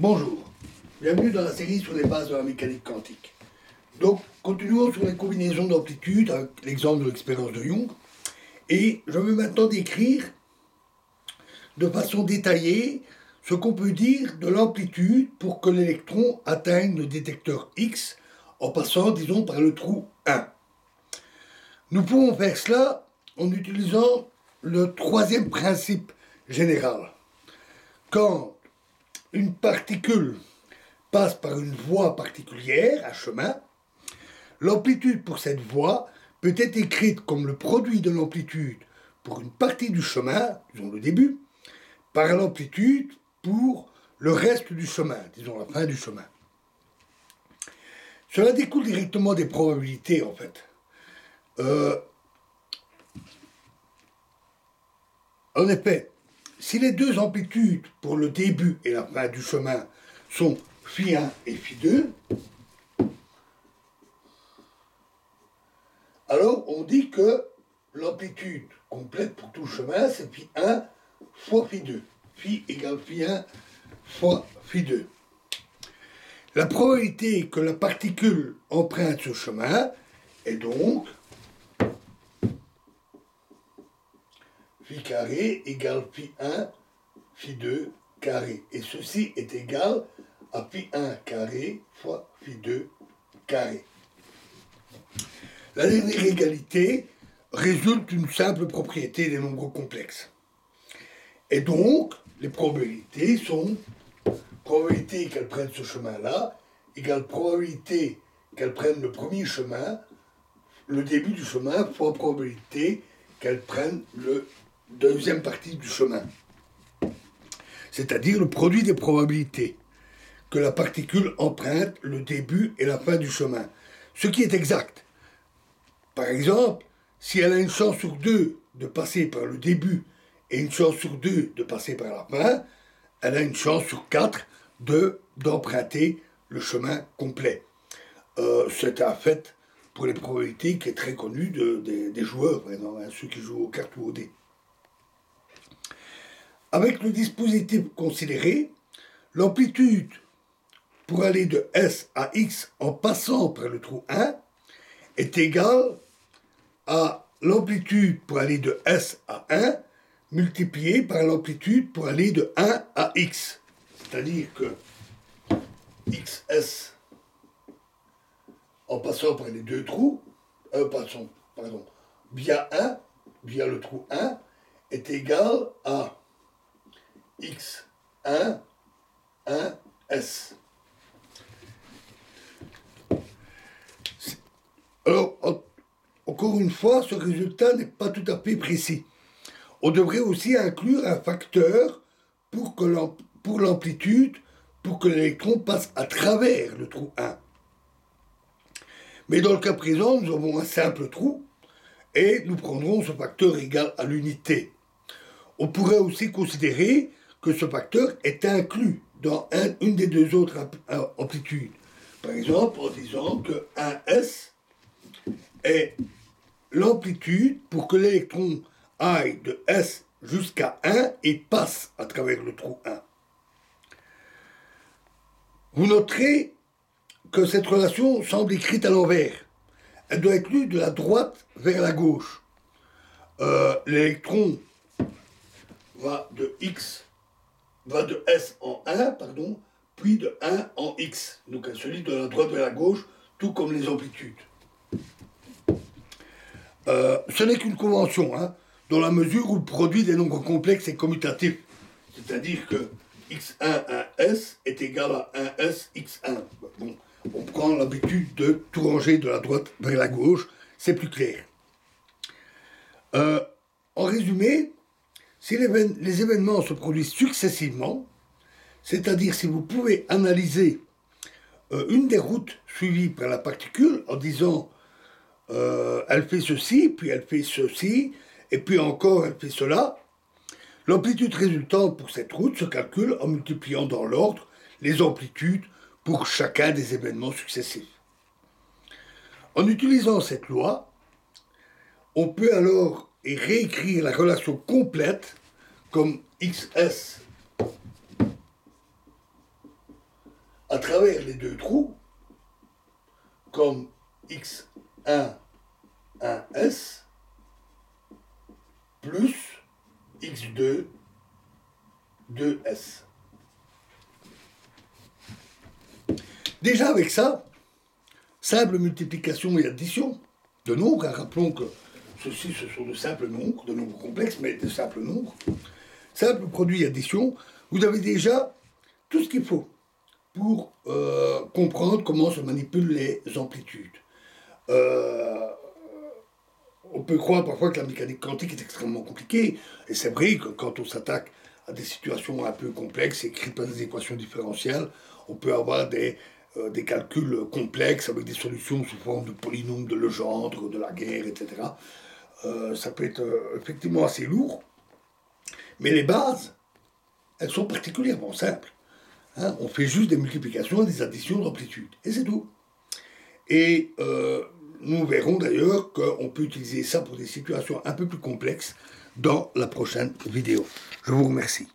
Bonjour, bienvenue dans la série sur les bases de la mécanique quantique. Donc, continuons sur les combinaisons d'amplitude avec l'exemple de l'expérience de Young. Et je vais maintenant décrire de façon détaillée ce qu'on peut dire de l'amplitude pour que l'électron atteigne le détecteur X en passant, disons, par le trou 1. Nous pouvons faire cela en utilisant le troisième principe général. Quand une particule passe par une voie particulière, un chemin, l'amplitude pour cette voie peut être écrite comme le produit de l'amplitude pour une partie du chemin, disons le début, par l'amplitude pour le reste du chemin, disons la fin du chemin. Cela découle directement des probabilités, en fait. En effet, si les deux amplitudes pour le début et la fin du chemin sont φ1 et φ2, alors on dit que l'amplitude complète pour tout le chemin, c'est φ1 fois φ2. Φ égale φ1 fois φ2. La probabilité que la particule emprunte ce chemin est donc φ carré égale φ1 φ2 carré. Et ceci est égal à φ1 carré fois φ2 carré. La dernière égalité résulte d'une simple propriété des nombres complexes. Et donc, les probabilités sont probabilité qu'elles prennent ce chemin-là égale probabilité qu'elles prennent le premier chemin, le début du chemin, fois probabilité qu'elles prennent le deuxième partie du chemin. C'est-à-dire le produit des probabilités que la particule emprunte le début et la fin du chemin. Ce qui est exact. Par exemple, si elle a une chance sur 2 de passer par le début et une chance sur 2 de passer par la fin, elle a une chance sur 4 d'emprunter le chemin complet. C'est un fait pour les probabilités qui est très connu des joueurs, par exemple, ceux qui jouent aux cartes ou aux dés. Avec le dispositif considéré, l'amplitude pour aller de S à X en passant par le trou 1 est égale à l'amplitude pour aller de S à 1 multiplié par l'amplitude pour aller de 1 à X. C'est-à-dire que XS en passant par les deux trous, via le trou 1, est égal à X1, 1S. Alors, encore une fois, ce résultat n'est pas tout à fait précis. On devrait aussi inclure un facteur pour l'amplitude, pour que l'électron passe à travers le trou 1. Mais dans le cas présent, nous avons un simple trou, et nous prendrons ce facteur égal à l'unité. On pourrait aussi considérer que ce facteur est inclus dans une des deux autres amplitudes. Par exemple, en disant que 1S est l'amplitude pour que l'électron aille de S jusqu'à 1 et passe à travers le trou 1. Vous noterez que cette relation semble écrite à l'envers. Elle doit être lue de la droite vers la gauche. L'électron va de S en 1, puis de 1 en X. Donc elle se lit de la droite vers la gauche, tout comme les amplitudes. Ce n'est qu'une convention, dans la mesure où le produit des nombres complexes est commutatif. C'est-à-dire que x1 1s est égal à 1s x1. Bon, on prend l'habitude de tout ranger de la droite vers la gauche, c'est plus clair. En résumé, si les événements se produisent successivement, c'est-à-dire si vous pouvez analyser une des routes suivies par la particule en disant elle fait ceci, puis elle fait ceci, et puis encore elle fait cela, l'amplitude résultante pour cette route se calcule en multipliant dans l'ordre les amplitudes pour chacun des événements successifs. En utilisant cette loi, on peut alors réécrire la relation complète comme XS travers les deux trous, comme x1, 1s, plus x2, 2s. Déjà avec ça, simple multiplication et addition de nombres, hein, rappelons que ceci ce sont de simples nombres, de nombres complexes, mais de simples nombres. Simple produit et addition, vous avez déjà tout ce qu'il faut pour comprendre comment se manipulent les amplitudes. On peut croire parfois que la mécanique quantique est extrêmement compliquée, et c'est vrai que quand on s'attaque à des situations un peu complexes, écrites par des équations différentielles, on peut avoir des calculs complexes avec des solutions sous forme de polynômes de Legendre, de Laguerre, etc. Ça peut être effectivement assez lourd, mais les bases, elles sont particulièrement simples. Hein, on fait juste des multiplications et des additions d'amplitude, et c'est tout. Et nous verrons d'ailleurs qu'on peut utiliser ça pour des situations un peu plus complexes dans la prochaine vidéo. Je vous remercie.